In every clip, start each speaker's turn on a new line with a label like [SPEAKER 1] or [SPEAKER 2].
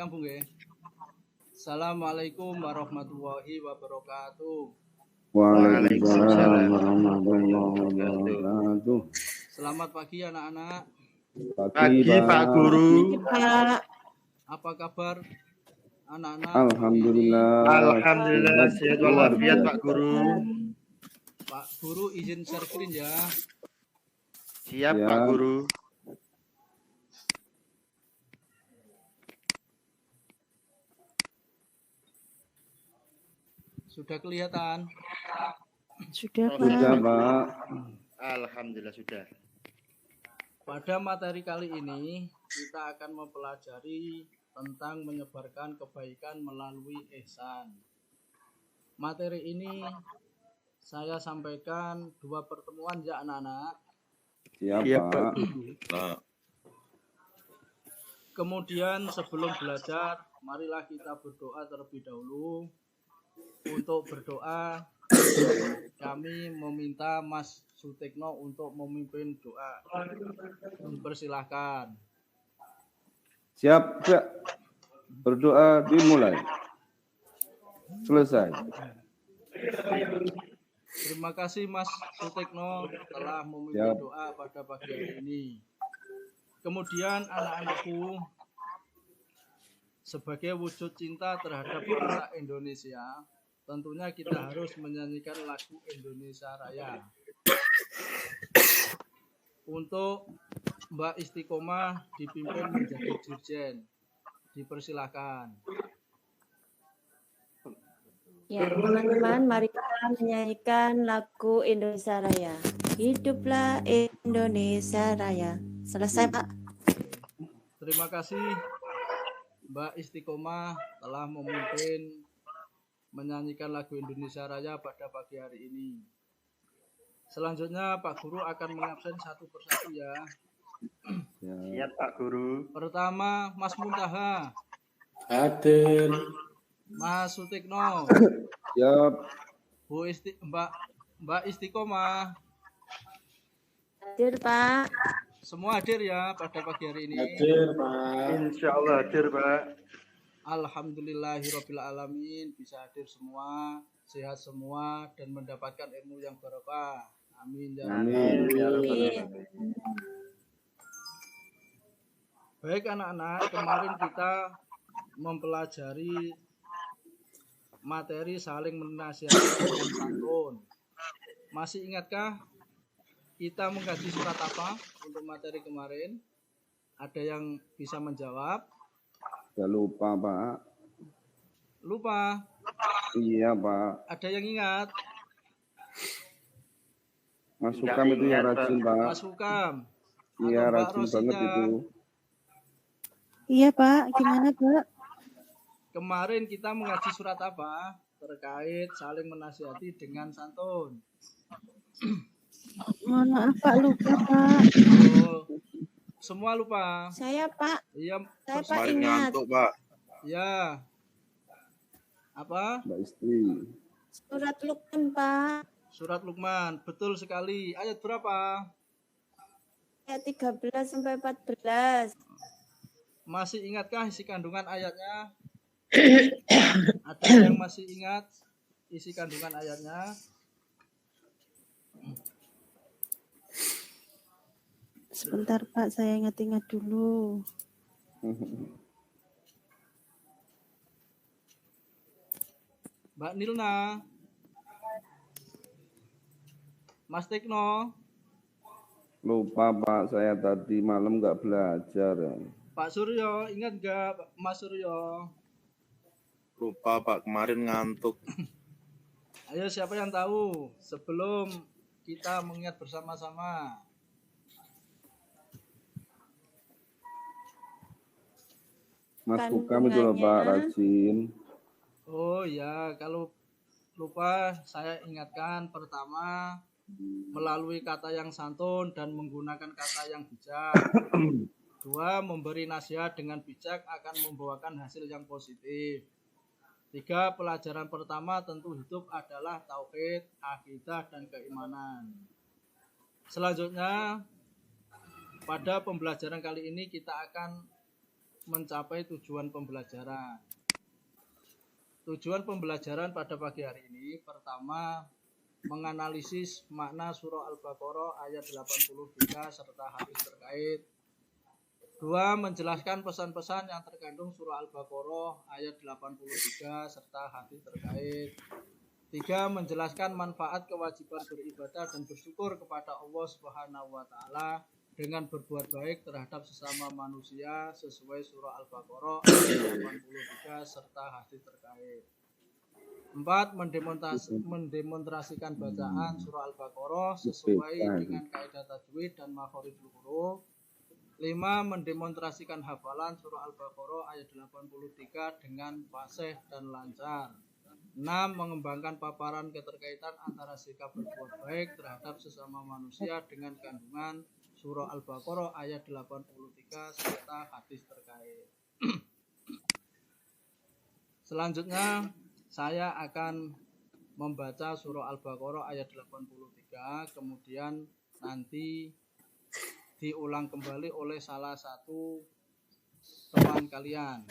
[SPEAKER 1] kampung ya. Assalamualaikum warahmatullahi wabarakatuh.
[SPEAKER 2] Waalaikumsalam warahmatullahi wabarakatuh.
[SPEAKER 1] Selamat pagi anak-anak.
[SPEAKER 2] Pagi Pak Guru.
[SPEAKER 1] Apa kabar anak-anak?
[SPEAKER 2] Alhamdulillah sehat walafiat Pak Guru.
[SPEAKER 1] Pak Guru izin share screen ya.
[SPEAKER 2] Siap Pak Guru.
[SPEAKER 1] Sudah kelihatan?
[SPEAKER 3] Sudah
[SPEAKER 2] Pak. Alhamdulillah sudah.
[SPEAKER 1] Pada materi kali ini kita akan mempelajari tentang menyebarkan kebaikan melalui ihsan. Materi ini saya sampaikan 2 pertemuan ya anak-anak.
[SPEAKER 2] Siap Pak.
[SPEAKER 1] Kemudian sebelum belajar, marilah kita berdoa terlebih dahulu. Untuk berdoa, kami meminta Mas Sutekno untuk memimpin doa. Persilahkan.
[SPEAKER 4] Siap, Pak. Berdoa dimulai. Selesai.
[SPEAKER 1] Terima kasih Mas Sutekno telah memimpin doa pada pagi hari ini. Kemudian anak-anakku, sebagai wujud cinta terhadap bangsa Indonesia, tentunya kita harus menyanyikan lagu Indonesia Raya. Untuk Mbak Istiqomah dipimpin menjadi dirjen. Dipersilahkan.
[SPEAKER 3] Ya, teman-teman, mari kita menyanyikan lagu Indonesia Raya. Hiduplah Indonesia Raya. Selesai, Pak.
[SPEAKER 1] Terima kasih Mbak Istiqomah telah memimpin menyanyikan lagu Indonesia Raya pada pagi hari ini. Selanjutnya Pak Guru akan mengabsen satu persatu ya.
[SPEAKER 2] Siap Pak Guru.
[SPEAKER 1] Pertama Mas Muntaha.
[SPEAKER 5] Hadir.
[SPEAKER 1] Mas Sutikno.
[SPEAKER 4] Siap.
[SPEAKER 1] Mbak Istiqomah.
[SPEAKER 3] Hadir, Pak.
[SPEAKER 1] Semua hadir ya pada pagi hari ini.
[SPEAKER 5] Hadir, Pak.
[SPEAKER 2] Insya Allah hadir Pak.
[SPEAKER 1] Alhamdulillahirrabbilalamin, bisa hadir semua, sehat semua, dan mendapatkan ilmu yang barokah. Amin ya
[SPEAKER 4] Amin.
[SPEAKER 1] Baik anak-anak, kemarin kita mempelajari materi saling menasihati dan santun. Masih ingatkah kita mengkaji surat apa untuk materi kemarin? Ada yang bisa menjawab?
[SPEAKER 4] Sudah lupa, Pak.
[SPEAKER 1] Lupa?
[SPEAKER 4] Iya, Pak.
[SPEAKER 1] Ada yang ingat?
[SPEAKER 4] Mas Sukam itu yang rajin, Pak.
[SPEAKER 1] Mas Sukam.
[SPEAKER 4] Iya,
[SPEAKER 1] Atau Mbak
[SPEAKER 4] rajin
[SPEAKER 1] Rosida.
[SPEAKER 4] banget itu.
[SPEAKER 3] Iya, Pak. Gimana, Pak?
[SPEAKER 1] Kemarin kita mengaji surat apa? Terkait saling menasihati dengan santun.
[SPEAKER 3] Mohon maaf, Pak. Lupa, Pak.
[SPEAKER 1] Oh, semua lupa.
[SPEAKER 3] Saya, Pak.
[SPEAKER 1] Iya,
[SPEAKER 3] Saya, Pak, ingat.
[SPEAKER 5] Pak.
[SPEAKER 1] ya. Apa?
[SPEAKER 4] Mbak Istri.
[SPEAKER 3] Surat Luqman, Pak.
[SPEAKER 1] Surat Luqman, betul sekali. Ayat berapa?
[SPEAKER 3] Ayat 13 sampai 14.
[SPEAKER 1] Masih ingatkah isi kandungan ayatnya? Ada yang masih ingat isi kandungan ayatnya?
[SPEAKER 3] Sebentar, Pak. Saya ingat-ingat dulu.
[SPEAKER 1] Mbak Nilna. Mas Tekno.
[SPEAKER 4] Lupa, Pak. Saya tadi malam nggak belajar.
[SPEAKER 1] Pak Suryo, ingat nggak Mas Suryo?
[SPEAKER 5] Lupa Pak, kemarin ngantuk.
[SPEAKER 1] Ayo siapa yang tahu sebelum kita mengingat bersama-sama?
[SPEAKER 4] Mas Sukam itu loh, Pak, rajin.
[SPEAKER 1] Oh ya, kalau lupa saya ingatkan pertama melalui kata yang santun dan menggunakan kata yang bijak. 2, memberi nasihat dengan bijak akan membawakan hasil yang positif. 3, pelajaran pertama tentu hidup adalah tauhid, akidah, dan keimanan. Selanjutnya, pada pembelajaran kali ini kita akan mencapai tujuan pembelajaran. Tujuan pembelajaran pada pagi hari ini pertama menganalisis makna surah Al-Baqarah ayat 83 serta hadis terkait. 2. Menjelaskan pesan-pesan yang terkandung surah Al-Baqarah ayat 83 serta hadis terkait. 3. Menjelaskan manfaat kewajiban beribadah dan bersyukur kepada Allah Subhanahu wa taala dengan berbuat baik terhadap sesama manusia sesuai surah Al-Baqarah ayat 83 serta hadis terkait. 4. Mendemonstrasikan bacaan surah Al-Baqarah sesuai dengan kaidah tajwid dan makharijul huruf. 5. Mendemonstrasikan hafalan surah Al-Baqarah ayat 83 dengan fasih dan lancar. 6. Mengembangkan paparan keterkaitan antara sikap berbuat baik terhadap sesama manusia dengan kandungan surah Al-Baqarah ayat 83 serta hadis terkait. Selanjutnya saya akan membaca surah Al-Baqarah ayat 83, kemudian nanti diulang kembali oleh salah satu teman kalian.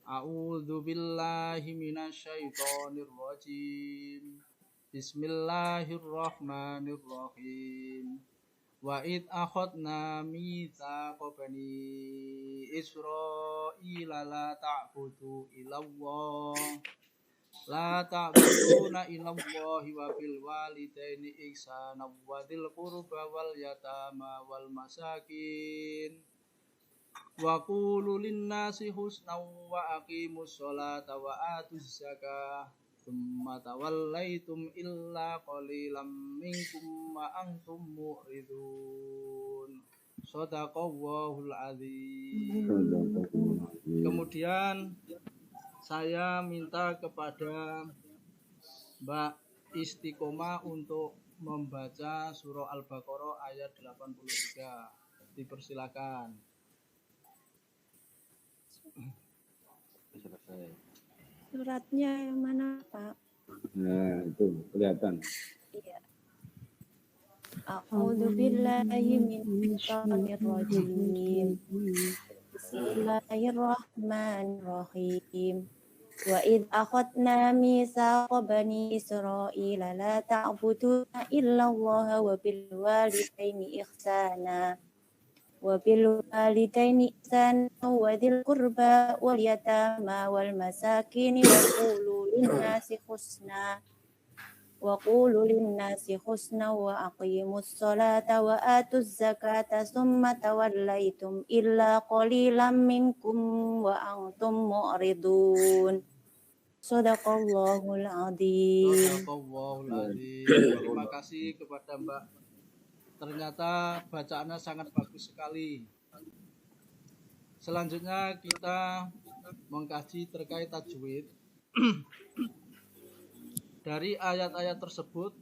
[SPEAKER 1] A'udzu billahi minasyaitonir rajim. Bismillahirrahmanirrahim. Wa id akhadna mitsaqa bani Israila la ta'budu illallah la ta'buduna illallahi wa bil walidaini ihsana wa dzil qurba wal yatama wal masakin wa qulu linnasi husna wa aqimus sholata wa atuz zakah tsumma tawallaitum illa qalilam minkum wa antum mu'ridun. Shadaqallahul azim. Kemudian saya minta kepada Mbak Istiqomah untuk membaca surah Al-Baqarah ayat 83. Dipersilakan.
[SPEAKER 3] Suratnya yang mana, Pak?
[SPEAKER 4] Nah, itu kelihatan.
[SPEAKER 3] Iya. A'udzu billahi minasyaitonir rajim. Bismillahirrahmanirrahim. Wa id akhadna mitsaqa bani Israila la ta'buduna illallaha wa bil walidaini ihsana. وبالوالدين إحسانا وذي القربى واليتامى والمساكين وقولوا للناس حسنا وأقيموا الصلاة وآتوا الزكاة ثم توليتم إلا قليلا منكم وأنتم معرضون. Shadaqallahul azim.
[SPEAKER 1] Terima kasih kepada Mbak. Ternyata bacaannya sangat bagus sekali. Selanjutnya kita mengkaji terkait tajwid. Dari ayat-ayat tersebut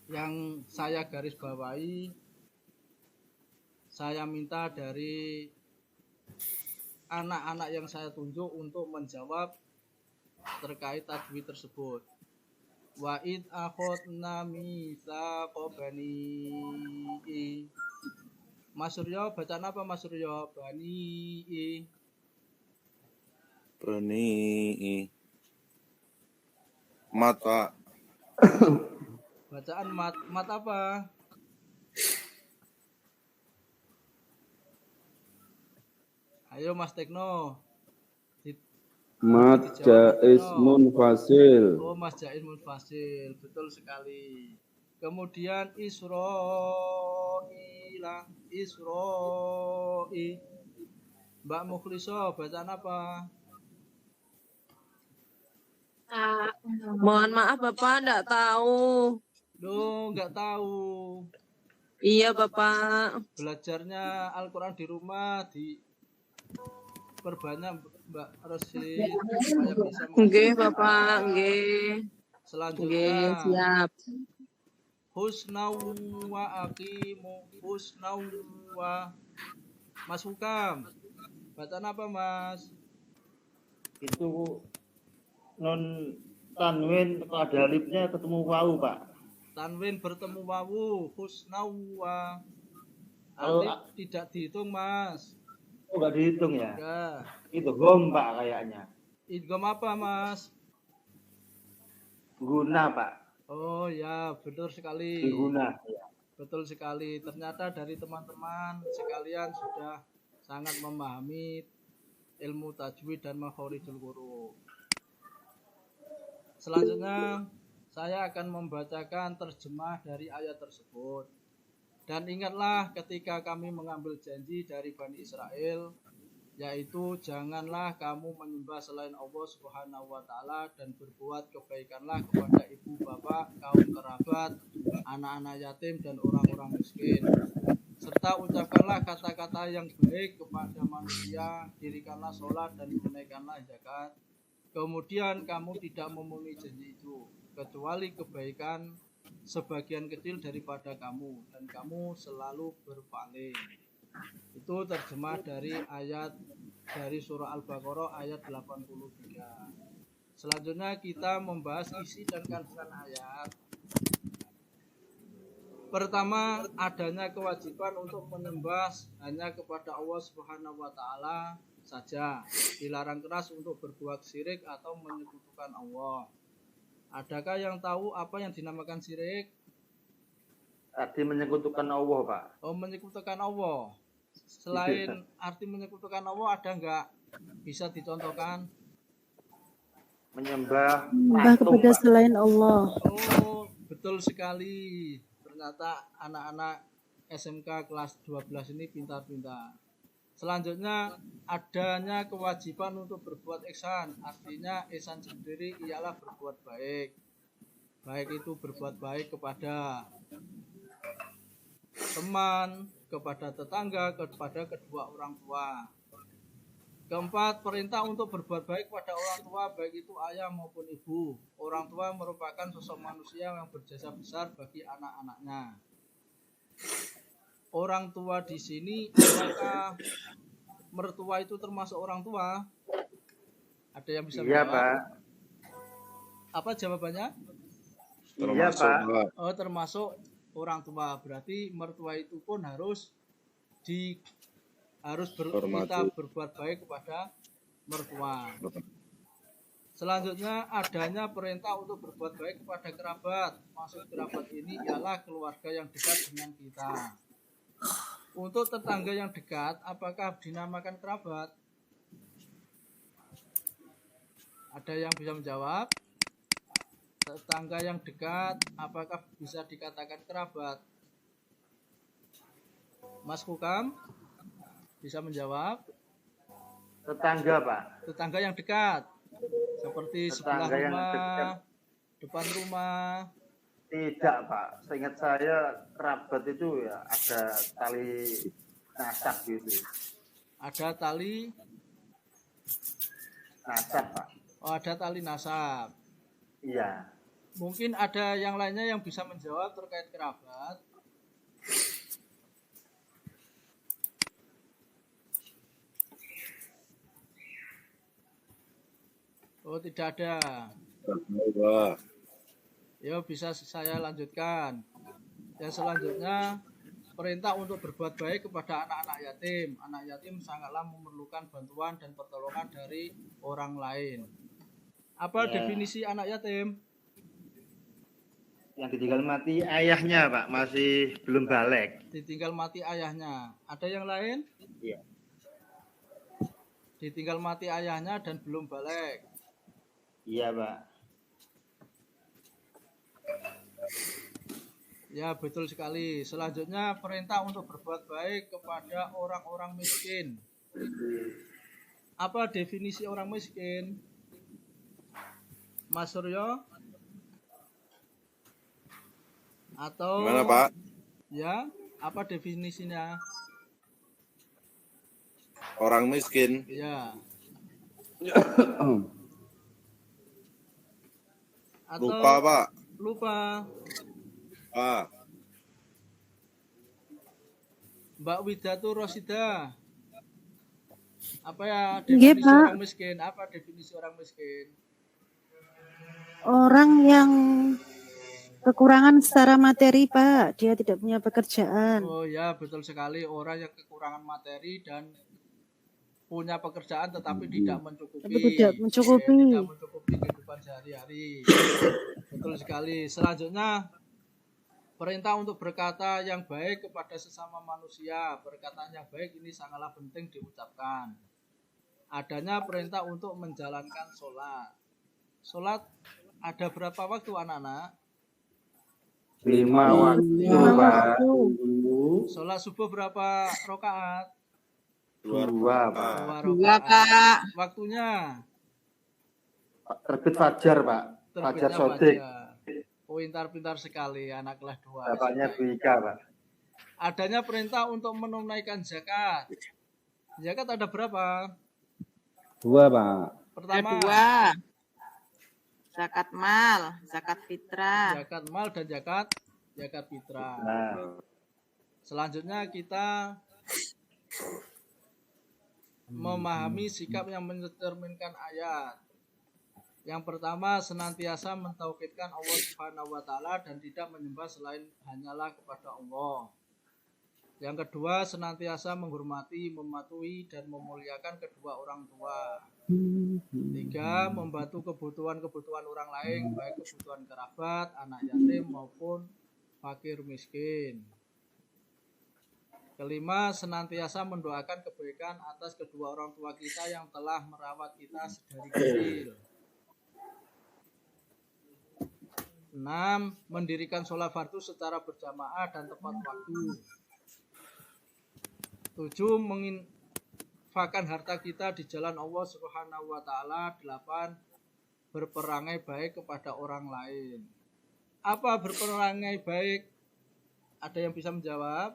[SPEAKER 1] yang saya garis bawahi, saya minta dari anak-anak yang saya tunjuk untuk menjawab terkait tajwid tersebut. Wa id akhadna mitsaqa bani. Mas Suryo bacaan apa Mas Suryo? Bani.
[SPEAKER 5] Mat, Pak.
[SPEAKER 1] Bacaan mat apa? Ayo Mas Tekno.
[SPEAKER 4] Mat jaiz munfasil.
[SPEAKER 1] Oh, Mas Jaiz munfasil, betul sekali. Kemudian Israila. Mbak Mukhliso, bacaan apa?
[SPEAKER 6] Mohon maaf Bapak, enggak tahu.
[SPEAKER 1] Loh, nggak tahu.
[SPEAKER 6] Iya Bapak.
[SPEAKER 1] Belajarnya Al-Quran di rumah, perbanyak Mbak Rosi supaya bisa
[SPEAKER 6] Nggih Bapak, nggih.
[SPEAKER 1] Selanjutnya
[SPEAKER 6] siap.
[SPEAKER 1] husna wa aqimu husna wa. Mas Hukam, bacaan apa Mas?
[SPEAKER 2] Itu non tanwin pada alifnya ketemu wawu, Pak.
[SPEAKER 1] Tanwin bertemu wawu, husna wa. Alif tidak dihitung Mas.
[SPEAKER 2] Oh, nggak dihitung ya?
[SPEAKER 1] Enggak.
[SPEAKER 2] Itu gom Pak kayaknya.
[SPEAKER 1] Idgham apa, Mas?
[SPEAKER 2] Guna Pak.
[SPEAKER 1] Oh ya, betul sekali.
[SPEAKER 2] Guna. Ya.
[SPEAKER 1] Betul sekali. Ternyata dari teman-teman sekalian sudah sangat memahami ilmu tajwid dan makhorijul huruf. Selanjutnya saya akan membacakan terjemah dari ayat tersebut. Dan ingatlah ketika kami mengambil janji dari Bani Israel, yaitu janganlah kamu menyembah selain Allah Subhanahu wa taala dan berbuat kebaikanlah kepada ibu bapak, kaum kerabat, anak-anak yatim dan orang-orang miskin. Serta ucapkanlah kata-kata yang baik kepada manusia, dirikanlah sholat dan tunaikanlah zakat. Kemudian kamu tidak memenuhi janji itu, kecuali kebaikan sebagian kecil daripada kamu, dan kamu selalu berpaling. Itu terjemah dari ayat dari surah Al-Baqarah ayat 83. Selanjutnya kita membahas isi dan kandungan ayat. Pertama, adanya kewajiban untuk menyembah hanya kepada Allah Subhanahu wa taala saja. Dilarang keras untuk berbuat syirik atau menyekutukan Allah. Adakah yang tahu apa yang dinamakan syirik?
[SPEAKER 2] Arti menyekutukan Allah Pak.
[SPEAKER 1] Oh, menyekutukan Allah. Selain arti menyekutukan Allah, ada nggak bisa dicontohkan?
[SPEAKER 2] Menyembah
[SPEAKER 3] kepada
[SPEAKER 2] Pak.
[SPEAKER 3] selain Allah.
[SPEAKER 1] Oh, betul sekali. Ternyata anak-anak SMK kelas 12 ini pintar-pintar. Selanjutnya, adanya kewajiban untuk berbuat ihsan. Artinya ihsan sendiri ialah berbuat baik. Baik itu berbuat baik kepada teman, kepada tetangga, kepada kedua orang tua. Keempat, perintah untuk berbuat baik kepada orang tua, baik itu ayah maupun ibu. Orang tua merupakan sosok manusia yang berjasa besar bagi anak-anaknya. Orang tua di sini, apakah mertua itu termasuk orang tua? Ada yang bisa
[SPEAKER 2] Iya
[SPEAKER 1] menjawab?
[SPEAKER 2] Pak.
[SPEAKER 1] Apa jawabannya?
[SPEAKER 2] Iya Pak.
[SPEAKER 1] Oh, termasuk orang tua. Berarti mertua itu pun harus kita berbuat baik kepada mertua. Selanjutnya adanya perintah untuk berbuat baik kepada kerabat. Maksud kerabat ini ialah keluarga yang dekat dengan kita. Untuk tetangga yang dekat, apakah dinamakan kerabat? Ada yang bisa menjawab? Tetangga yang dekat, apakah bisa dikatakan kerabat? Mas Hukam bisa menjawab?
[SPEAKER 2] Tetangga Pak.
[SPEAKER 1] Tetangga yang dekat, seperti sebelah
[SPEAKER 2] Tetangga yang
[SPEAKER 1] rumah,
[SPEAKER 2] dekat.
[SPEAKER 1] depan rumah.
[SPEAKER 2] Tidak Pak. Seingat saya kerabat itu ya ada tali nasab gitu.
[SPEAKER 1] Ada tali,
[SPEAKER 2] Nasab Pak.
[SPEAKER 1] oh ada tali nasab.
[SPEAKER 2] Iya.
[SPEAKER 1] Mungkin ada yang lainnya yang bisa menjawab terkait kerabat. Oh, tidak ada. Ya, bisa saya lanjutkan. Yang selanjutnya, perintah untuk berbuat baik kepada anak-anak yatim. Anak yatim sangatlah memerlukan bantuan dan pertolongan dari orang lain. Apa
[SPEAKER 2] Ya.
[SPEAKER 1] definisi anak yatim?
[SPEAKER 2] Yang ditinggal mati ayahnya Pak, masih belum balik.
[SPEAKER 1] Ditinggal mati ayahnya. Ada yang lain?
[SPEAKER 2] Iya.
[SPEAKER 1] Ditinggal mati ayahnya dan belum balik.
[SPEAKER 2] Iya Pak.
[SPEAKER 1] Ya, betul sekali. Selanjutnya, perintah untuk berbuat baik kepada orang-orang miskin. Apa definisi orang miskin? Mas Suryo? Atau
[SPEAKER 5] Gimana Pak?
[SPEAKER 1] ya, apa definisinya?
[SPEAKER 5] Orang miskin.
[SPEAKER 1] Ya. Atau
[SPEAKER 5] Lupa Pak.
[SPEAKER 1] lupa.
[SPEAKER 5] Pak.
[SPEAKER 1] Mbak Widatu Rosida. Apa ya
[SPEAKER 3] Nggih,
[SPEAKER 1] definisi
[SPEAKER 3] Pak.
[SPEAKER 1] orang miskin? Apa definisi orang miskin?
[SPEAKER 3] Orang yang kekurangan secara materi, Pak. Dia tidak punya pekerjaan.
[SPEAKER 1] Oh ya, betul sekali. Orang yang kekurangan materi dan punya pekerjaan tetapi
[SPEAKER 4] Hmm.
[SPEAKER 1] tidak mencukupi.
[SPEAKER 3] Tapi tidak mencukupi.
[SPEAKER 1] Tidak mencukupi kehidupan sehari-hari. Betul sekali. Selanjutnya, perintah untuk berkata yang baik kepada sesama manusia. Perkataan yang baik ini sangatlah penting diucapkan. Adanya perintah untuk menjalankan sholat. Sholat ada berapa waktu anak-anak?
[SPEAKER 2] 5 waktu,
[SPEAKER 3] Lima
[SPEAKER 2] Pak.
[SPEAKER 3] waktu.
[SPEAKER 1] Sholat subuh berapa rakaat?
[SPEAKER 2] 2, Pak.
[SPEAKER 1] 2
[SPEAKER 6] Dua,
[SPEAKER 1] rakaat.
[SPEAKER 6] Kak.
[SPEAKER 1] Waktunya
[SPEAKER 2] Terbit fajar, Pak. Fajar
[SPEAKER 1] terbitnya
[SPEAKER 2] sodik.
[SPEAKER 1] fajar. Pintar-pintar sekali anak kelas 2.
[SPEAKER 2] Bapaknya Bu Ika, Pak.
[SPEAKER 1] Adanya perintah untuk menunaikan zakat. Zakat ada berapa?
[SPEAKER 4] 2, Pak.
[SPEAKER 1] Pertama,
[SPEAKER 7] Dua. Zakat mal, zakat fitrah.
[SPEAKER 1] zakat mal dan zakat fitrah.
[SPEAKER 2] Nah,
[SPEAKER 1] Selanjutnya kita memahami sikap yang mencerminkan ayat. Yang pertama, senantiasa mentauhidkan Allah Subhanahu wa taala dan tidak menyembah selain hanyalah kepada Allah. Yang kedua, senantiasa menghormati, mematuhi dan memuliakan kedua orang tua. Tiga, membantu kebutuhan-kebutuhan orang lain, baik kebutuhan kerabat, anak yatim maupun fakir miskin. Kelima, senantiasa mendoakan kebaikan atas kedua orang tua kita yang telah merawat kita sedari kecil. 6. Mendirikan sholat fardu secara berjamaah dan tepat waktu. 7. Menginfakkan harta kita di jalan Allah Subhanahu wa taala. 8. Berperangai baik kepada orang lain. Apa berperangai baik? Ada yang bisa menjawab?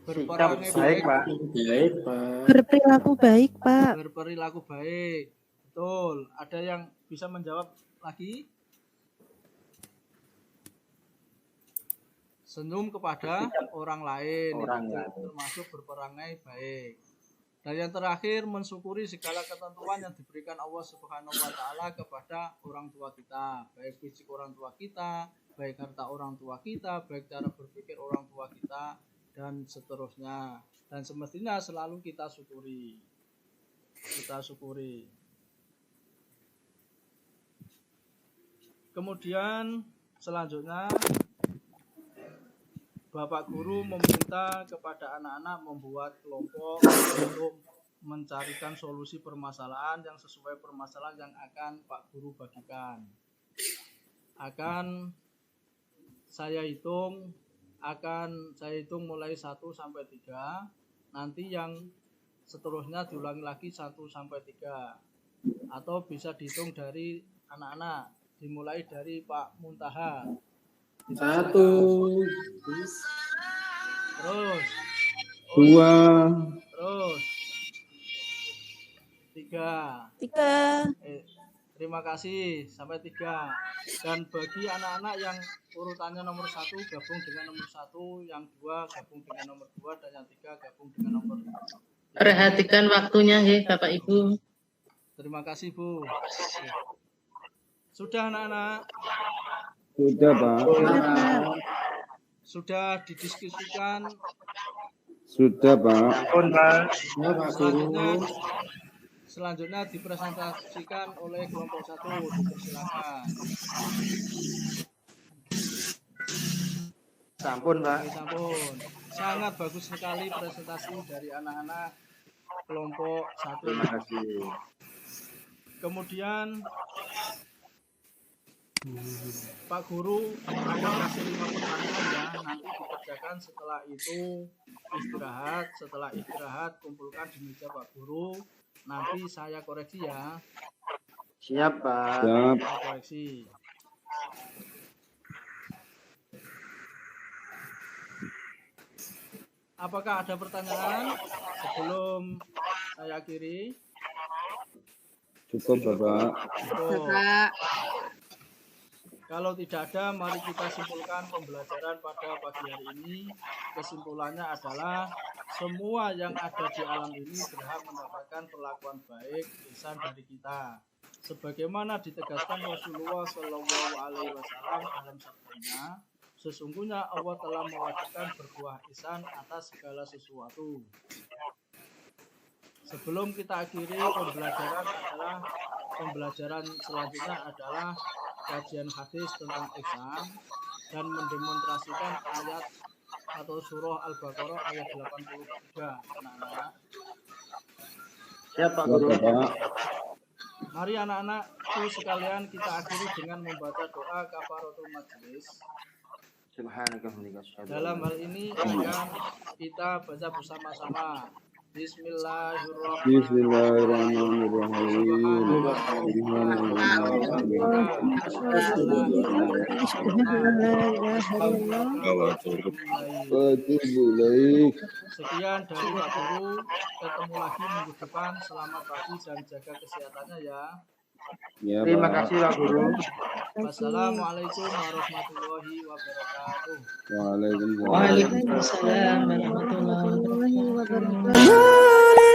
[SPEAKER 1] Berperangai
[SPEAKER 2] sikap baik, Pak.
[SPEAKER 3] Berperilaku baik, Pak.
[SPEAKER 1] Berperilaku baik. Betul. Ada yang bisa menjawab lagi? Senyum kepada orang lain,
[SPEAKER 2] Orang
[SPEAKER 1] itu
[SPEAKER 2] lain.
[SPEAKER 1] termasuk berperangai baik. Dan yang terakhir, mensyukuri segala ketentuan yang diberikan Allah Subhanahu wa taala kepada orang tua kita, baik fisik orang tua kita, baik harta orang tua kita, baik cara berpikir orang tua kita, dan seterusnya. Dan semestinya selalu kita syukuri. Kita syukuri. Kemudian selanjutnya Bapak Guru meminta kepada anak-anak membuat kelompok untuk mencarikan solusi permasalahan yang sesuai permasalahan yang akan Pak Guru bagikan. Saya hitung mulai 1 sampai 3. Nanti yang seterusnya diulangi lagi 1 sampai 3. Atau bisa dihitung dari anak-anak, dimulai dari Pak Muntaha.
[SPEAKER 8] 1,
[SPEAKER 1] Terus
[SPEAKER 4] 2,
[SPEAKER 1] Terus 3.
[SPEAKER 3] 3.
[SPEAKER 1] Terima kasih sampai 3. Dan bagi anak-anak yang urutannya nomor 1 gabung dengan nomor 1, yang 2 gabung dengan nomor 2, dan yang 3 gabung dengan nomor 3.
[SPEAKER 8] perhatikan waktunya nggih Bapak Ibu.
[SPEAKER 1] Terima kasih Bu. Sudah anak-anak?
[SPEAKER 4] sudah, Pak.
[SPEAKER 1] Sudah didiskusikan.
[SPEAKER 4] Sudah, Pak.
[SPEAKER 2] Pun, Pak.
[SPEAKER 1] Selanjutnya dipresentasikan oleh kelompok 1. Dipersilakan.
[SPEAKER 2] Sampun, Pak.
[SPEAKER 1] Oke, sampun. Sangat bagus sekali presentasi dari anak-anak kelompok 1.
[SPEAKER 2] Terima kasih.
[SPEAKER 1] Kemudian Pak Guru akan kasih 5 pertanyaan ya, nanti dikerjakan. Setelah itu istirahat. Setelah istirahat kumpulkan di meja Pak Guru. Nanti saya koreksi ya.
[SPEAKER 2] Siap, Pak.
[SPEAKER 4] Siap.
[SPEAKER 1] Saya koreksi. Apakah ada pertanyaan sebelum saya akhiri?
[SPEAKER 4] Cukup, Bapak.
[SPEAKER 1] Oh.
[SPEAKER 7] Bapak.
[SPEAKER 1] Kalau tidak ada, mari kita simpulkan pembelajaran pada pagi hari ini. Kesimpulannya adalah semua yang ada di alam ini berhak mendapatkan perlakuan baik, ihsan dari kita. Sebagaimana ditegaskan Rasulullah Shallallahu Alaihi Wasallam dalam sabdanya, sesungguhnya Allah telah mewajibkan berbuah ihsan atas segala sesuatu. Sebelum kita akhiri pembelajaran selanjutnya adalah kajian hadis tentang ihsan dan mendemonstrasikan ayat atau surah Al-Baqarah ayat 83. Anak-anak.
[SPEAKER 2] Siap Pak Guru.
[SPEAKER 1] Mari anak-anakku sekalian kita akhiri dengan membaca doa kafaratul majelis. Dalam hal ini akan kita baca bersama-sama. Sekian dari Pak Guru. Ketemu lagi minggu depan. Selamat pagi dan jaga kesehatannya ya.
[SPEAKER 4] Ya,
[SPEAKER 2] Terima
[SPEAKER 4] Pak.
[SPEAKER 2] kasih Pak Guru.
[SPEAKER 1] Wassalamualaikum warahmatullahi wabarakatuh.
[SPEAKER 4] Waalaikumsalam.
[SPEAKER 8] Waalaikumsalam warahmatullahi wabarakatuh.